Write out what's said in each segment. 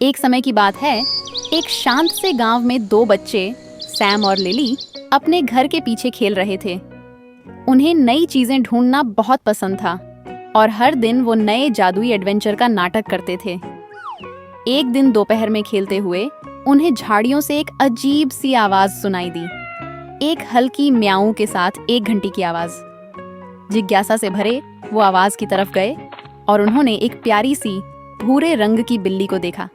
एक समय की बात है, एक शांत से गांव में दो बच्चे सैम और लिली अपने घर के पीछे खेल रहे थे। उन्हें नई चीजें ढूंढना बहुत पसंद था और हर दिन वो नए जादुई एडवेंचर का नाटक करते थे। एक दिन दोपहर में खेलते हुए उन्हें झाड़ियों से एक अजीब सी आवाज सुनाई दी, एक हल्की म्याऊं के साथ एक घंटी की आवाज। जिज्ञासा से भरे वो आवाज की तरफ गए और उन्होंने एक प्यारी सी भूरे रंग की बिल्ली को देखा।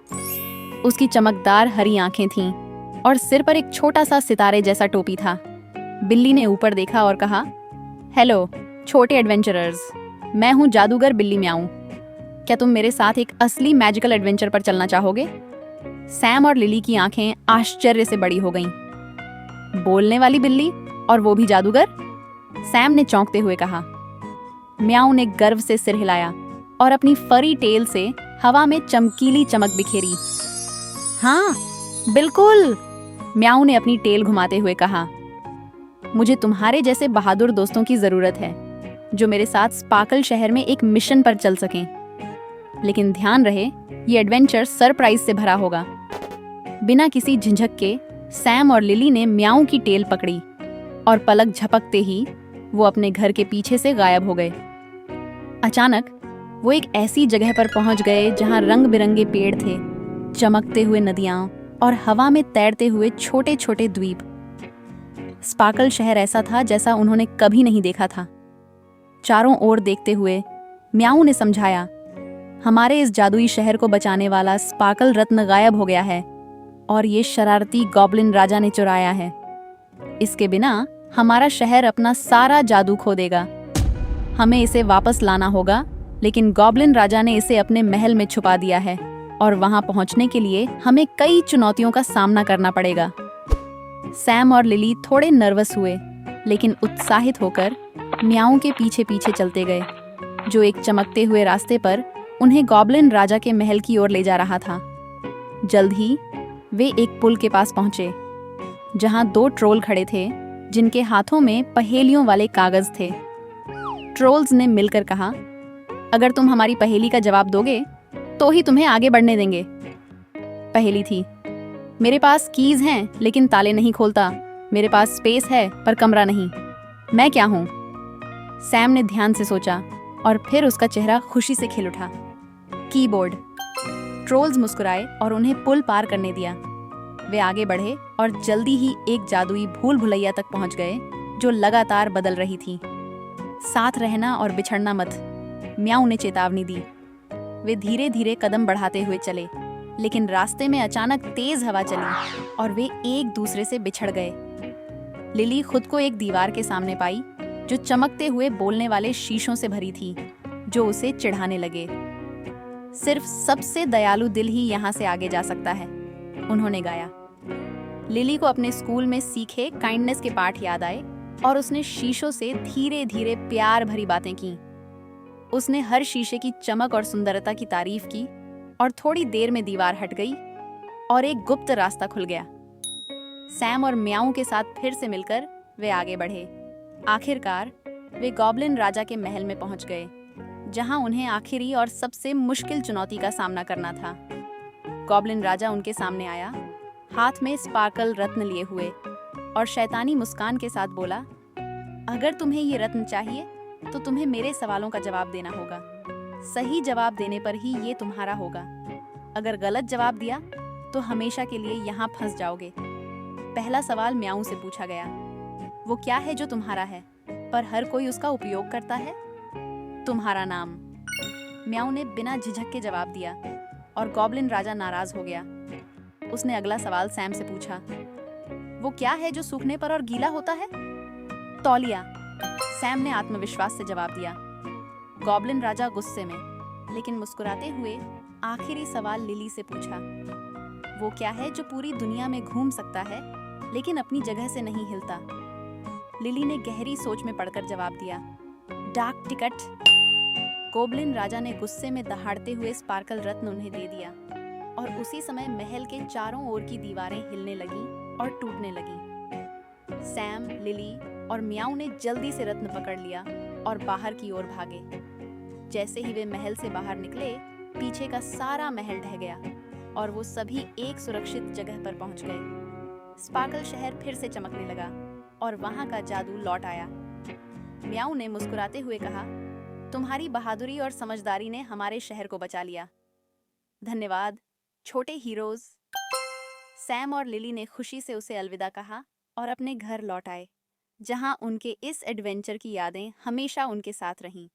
उसकी चमकदार हरी आंखें थीं और सिर पर एक छोटा सा सितारे जैसा टोपी था। बिल्ली ने ऊपर देखा और कहा, हेलो छोटे एडवेंचरर्स, मैं हूँ जादूगर बिल्ली म्याऊं। क्या तुम मेरे साथ एक असली मैजिकल एडवेंचर पर चलना चाहोगे? सैम और लिली की आंखें आश्चर्य से बड़ी हो गईं। बोलने वाली बिल्ली और वो भी जादूगर? सैम ने चौंकते हुए कहा। म्याऊं ने गर्व से सिर हिलाया और अपनी फरी टेल से हवा में चमकीली चमक बिखेरी। हाँ बिल्कुल, म्याऊं ने अपनी टेल घुमाते हुए कहा। मुझे तुम्हारे जैसे बहादुर दोस्तों की जरूरत है जो मेरे साथ स्पार्कल शहर में एक मिशन पर चल सकें। लेकिन ध्यान रहे, ये एडवेंचर सरप्राइज से भरा होगा। बिना किसी झिझक के सैम और लिली ने म्याऊं की टेल पकड़ी और पलक झपकते ही वो अपने घर के पीछे से गायब हो गए। अचानक वो एक ऐसी जगह पर पहुंच गए जहां रंग बिरंगे पेड़ थे, चमकते हुए नदियां और हवा में तैरते हुए छोटे छोटे द्वीप। स्पार्कल शहर ऐसा था जैसा उन्होंने कभी नहीं देखा था। चारों ओर देखते हुए म्याऊं ने समझाया, हमारे इस जादुई शहर को बचाने वाला स्पार्कल रत्न गायब हो गया है और ये शरारती गॉब्लिन राजा ने चुराया है। इसके बिना हमारा शहर अपना सारा जादू खो देगा। हमें इसे वापस लाना होगा, लेकिन गॉब्लिन राजा ने इसे अपने महल में छुपा दिया है और वहां पहुंचने के लिए हमें कई चुनौतियों का सामना करना पड़ेगा। सैम और लिली थोड़े नर्वस हुए, लेकिन उत्साहित होकर म्याऊं के पीछे पीछे चलते गए, जो एक चमकते हुए रास्ते पर उन्हें गॉब्लिन राजा के महल की ओर ले जा रहा था। जल्द ही वे एक पुल के पास पहुंचे, जहां दो ट्रोल खड़े थे जिनके हाथों में पहेलियों वाले कागज थे। ट्रोल्स ने मिलकर कहा, अगर तुम हमारी पहेली का जवाब दोगे तो ही तुम्हें आगे बढ़ने देंगे। पहेली थी, मेरे पास कीज हैं लेकिन ताले नहीं खोलता। मेरे पास स्पेस है पर कमरा नहीं। मैं क्या हूं? सैम ने ध्यान से सोचा और फिर उसका चेहरा खुशी से खिल उठा। कीबोर्ड। ट्रोल्स मुस्कुराए और उन्हें पुल पार करने दिया। वे आगे बढ़े और जल्दी ही एक जादुई भूल भुलैया तक पहुंच गए जो लगातार बदल रही थी। साथ रहना और बिछड़ना मत, म्याऊं ने चेतावनी दी। वे धीरे धीरे कदम बढ़ाते हुए चले, लेकिन रास्ते में अचानक तेज हवा चली और वे एक दूसरे से बिछड़ गए। लिली खुद को एक दीवार के सामने पाई जो चमकते हुए बोलने वाले शीशों से भरी थी, जो उसे चिढ़ाने लगे। सिर्फ सबसे दयालु दिल ही यहाँ से आगे जा सकता है, उन्होंने गाया। लिली को अपने स्कूल में सीखे काइंडनेस के पाठ याद आए और उसने शीशों से धीरे धीरे प्यार भरी बातें की। उसने हर शीशे की चमक और सुंदरता की तारीफ की और थोड़ी देर में दीवार हट गई और एक गुप्त रास्ता खुल गया। सैम और म्याऊं के साथ फिर से मिलकर वे आगे बढ़े। आखिरकार वे गॉब्लिन राजा के महल में पहुंच गए, जहां उन्हें आखिरी और सबसे मुश्किल चुनौती का सामना करना था। गॉब्लिन राजा उनके सामने आया, हाथ में स्पार्कल रत्न लिए हुए, और शैतानी मुस्कान के साथ बोला, अगर तुम्हें ये रत्न चाहिए तो तुम्हें मेरे सवालों का जवाब देना होगा। सही जवाब देने पर ही ये तुम्हारा होगा। अगर गलत जवाब दिया तो हमेशा के लिए यहाँ फंस जाओगे। पहला सवाल म्याऊं से पूछा गया, वो क्या है जो तुम्हारा है पर हर कोई उसका उपयोग करता है? तुम्हारा नाम। म्याऊं ने बिना झिझक के जवाब दिया और गॉब्लिन राजा नाराज हो गया। उसने अगला सवाल सैम से पूछा, वो क्या है जो सूखने पर और गीला होता है? तौलिया। सैम ने आत्मविश्वास से जवाब दिया। गॉब्लिन राजा गुस्से में, लेकिन मुस्कुराते हुए आखिरी सवाल लिली से पूछा, वो क्या है जो पूरी दुनिया में घूम सकता है लेकिन अपनी जगह से नहीं हिलता? लिली ने गहरी सोच में पड़कर जवाब दिया, डाक टिकट। गॉब्लिन राजा ने गुस्से में दहाड़ते हुए स्पार्कल रत्न उन्हें दे दिया और उसी समय महल के चारों ओर की दीवारें हिलने लगीं और टूटने लगीं। सैम, लिली और म्याऊं ने जल्दी से रत्न पकड़ लिया और बाहर की ओर भागे। जैसे ही वे महल से बाहर निकले, पीछे का सारा महल ढह गया और वो सभी एक सुरक्षित जगह पर पहुंच गए। स्पार्कल शहर फिर से चमकने लगा और वहां का जादू लौट आया। म्याऊ ने मुस्कुराते हुए कहा, तुम्हारी बहादुरी और समझदारी ने हमारे शहर को बचा लिया। धन्यवाद छोटे हीरोज। सैम और लिली ने खुशी से उसे अलविदा कहा और अपने घर लौट आए, जहां उनके इस एडवेंचर की यादें हमेशा उनके साथ रहीं।